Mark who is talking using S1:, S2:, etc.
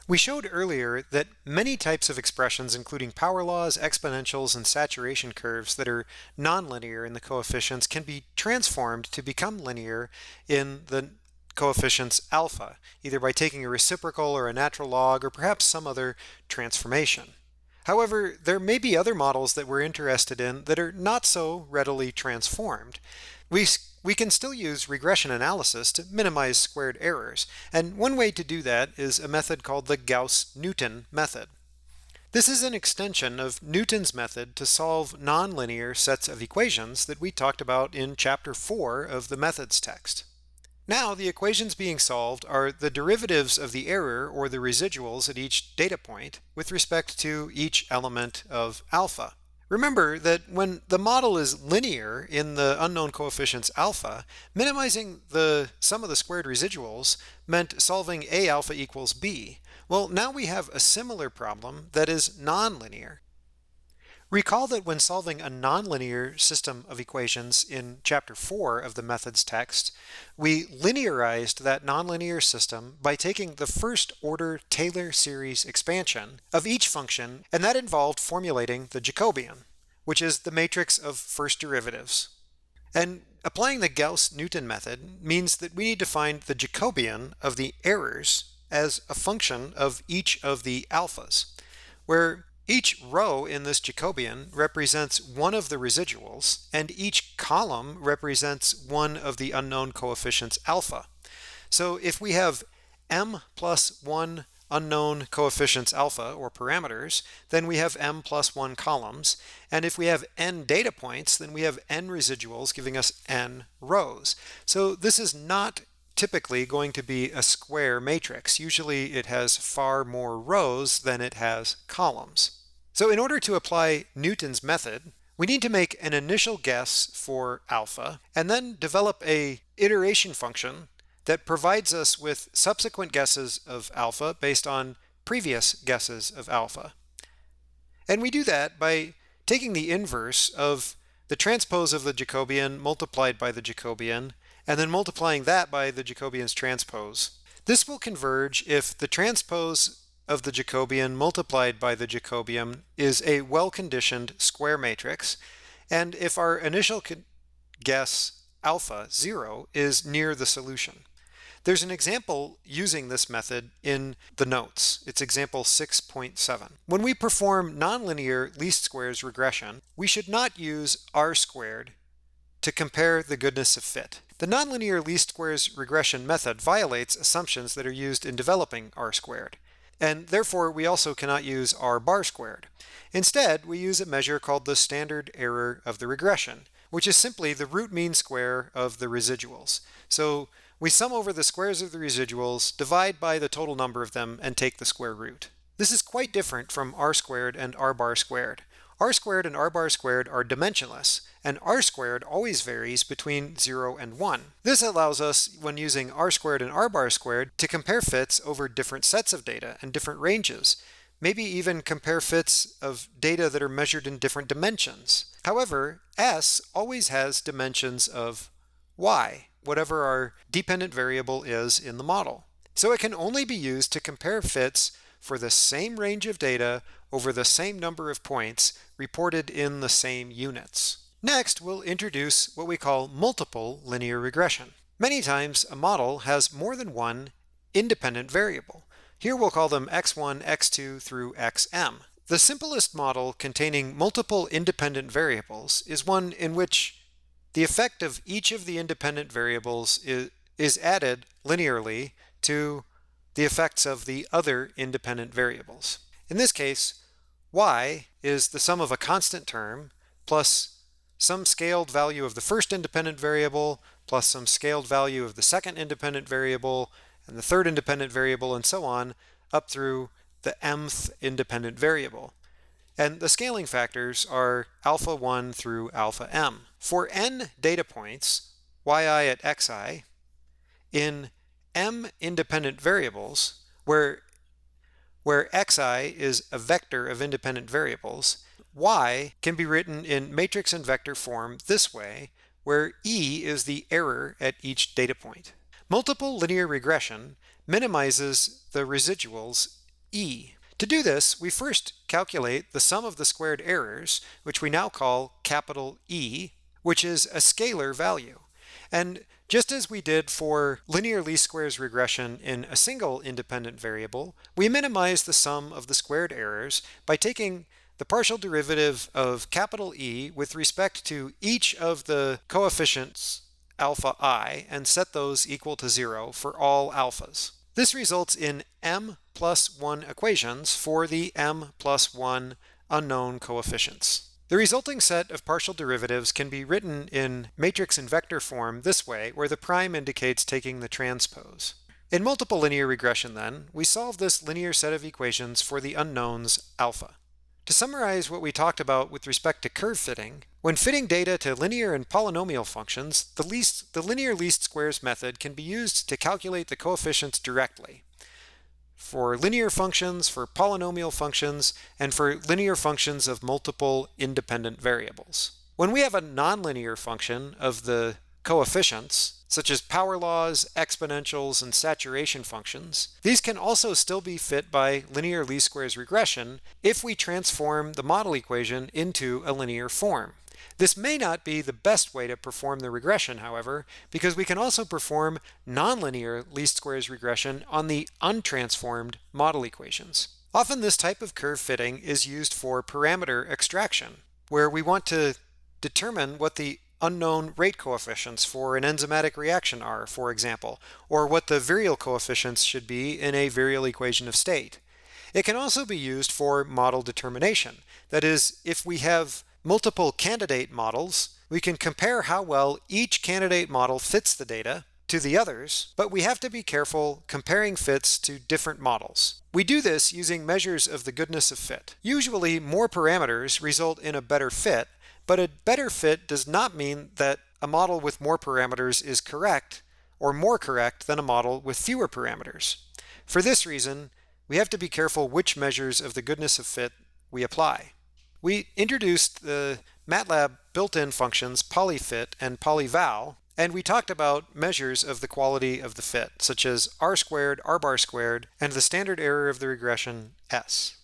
S1: We showed earlier that many types of expressions, including power laws, exponentials, and saturation curves that are nonlinear in the coefficients, can be transformed to become linear in the coefficients alpha, either by taking a reciprocal or a natural log, or perhaps some other transformation. However, there may be other models that we're interested in that are not so readily transformed. We can still use regression analysis to minimize squared errors, and one way to do that is a method called the Gauss-Newton method. This is an extension of Newton's method to solve nonlinear sets of equations that we talked about in Chapter 4 of the methods text. Now, the equations being solved are the derivatives of the error, or the residuals, at each data point with respect to each element of alpha. Remember that when the model is linear in the unknown coefficients alpha, minimizing the sum of the squared residuals meant solving A alpha equals B. Well, now we have a similar problem that is nonlinear. Recall that when solving a nonlinear system of equations in Chapter 4 of the methods text, we linearized that nonlinear system by taking the first-order Taylor series expansion of each function, and that involved formulating the Jacobian, which is the matrix of first derivatives. And applying the Gauss-Newton method means that we need to find the Jacobian of the errors as a function of each of the alphas, where each row in this Jacobian represents one of the residuals, and each column represents one of the unknown coefficients alpha. So if we have m plus 1 unknown coefficients alpha, or parameters, then we have m plus 1 columns. And if we have n data points, then we have n residuals giving us n rows. So this is not typically going to be a square matrix. Usually it has far more rows than it has columns. So in order to apply Newton's method, we need to make an initial guess for alpha and then develop an iteration function that provides us with subsequent guesses of alpha based on previous guesses of alpha. And we do that by taking the inverse of the transpose of the Jacobian multiplied by the Jacobian, and then multiplying that by the Jacobian's transpose. This will converge if the transpose of the Jacobian multiplied by the Jacobian is a well-conditioned square matrix, and if our initial guess alpha 0 is near the solution. There's an example using this method in the notes. It's example 6.7. When we perform nonlinear least squares regression, we should not use R squared to compare the goodness of fit. The nonlinear least squares regression method violates assumptions that are used in developing R squared. And therefore, we also cannot use R bar squared. Instead, we use a measure called the standard error of the regression, which is simply the root mean square of the residuals. So we sum over the squares of the residuals, divide by the total number of them, and take the square root. This is quite different from R squared and R bar squared. R squared and R bar squared are dimensionless, and R squared always varies between 0 and 1. This allows us, when using R squared and R bar squared, to compare fits over different sets of data and different ranges, maybe even compare fits of data that are measured in different dimensions. However, S always has dimensions of y, whatever our dependent variable is in the model. So it can only be used to compare fits for the same range of data over the same number of points reported in the same units. Next, we'll introduce what we call multiple linear regression. Many times, a model has more than one independent variable. Here we'll call them x1, x2 through xm. The simplest model containing multiple independent variables is one in which the effect of each of the independent variables is added linearly to the effects of the other independent variables. In this case, y is the sum of a constant term plus some scaled value of the first independent variable plus some scaled value of the second independent variable and the third independent variable, and so on up through the mth independent variable. And the scaling factors are alpha 1 through alpha m. For n data points, yi at xi, in m independent variables, where xi is a vector of independent variables, y can be written in matrix and vector form this way, where e is the error at each data point. Multiple linear regression minimizes the residuals E. To do this, we first calculate the sum of the squared errors, which we now call capital E, which is a scalar value. And just as we did for linear least squares regression in a single independent variable, we minimize the sum of the squared errors by taking the partial derivative of capital E with respect to each of the coefficients alpha I and set those equal to 0 for all alphas. This results in m plus 1 equations for the m plus 1 unknown coefficients. The resulting set of partial derivatives can be written in matrix and vector form this way, where the prime indicates taking the transpose. In multiple linear regression, then, we solve this linear set of equations for the unknowns alpha. To summarize what we talked about with respect to curve fitting, when fitting data to linear and polynomial functions, the linear least squares method can be used to calculate the coefficients directly. For linear functions, for polynomial functions, and for linear functions of multiple independent variables. When we have a nonlinear function of the coefficients, such as power laws, exponentials, and saturation functions, these can also still be fit by linear least squares regression if we transform the model equation into a linear form. This may not be the best way to perform the regression, however, because we can also perform nonlinear least squares regression on the untransformed model equations. Often this type of curve fitting is used for parameter extraction, where we want to determine what the unknown rate coefficients for an enzymatic reaction are, for example, or what the virial coefficients should be in a virial equation of state. It can also be used for model determination. That is, if we have multiple candidate models, we can compare how well each candidate model fits the data to the others, but we have to be careful comparing fits to different models. We do this using measures of the goodness of fit. Usually, more parameters result in a better fit, but a better fit does not mean that a model with more parameters is correct or more correct than a model with fewer parameters. For this reason, we have to be careful which measures of the goodness of fit we apply. We introduced the MATLAB built-in functions polyfit and polyval, and we talked about measures of the quality of the fit, such as r squared, r bar squared, and the standard error of the regression, s.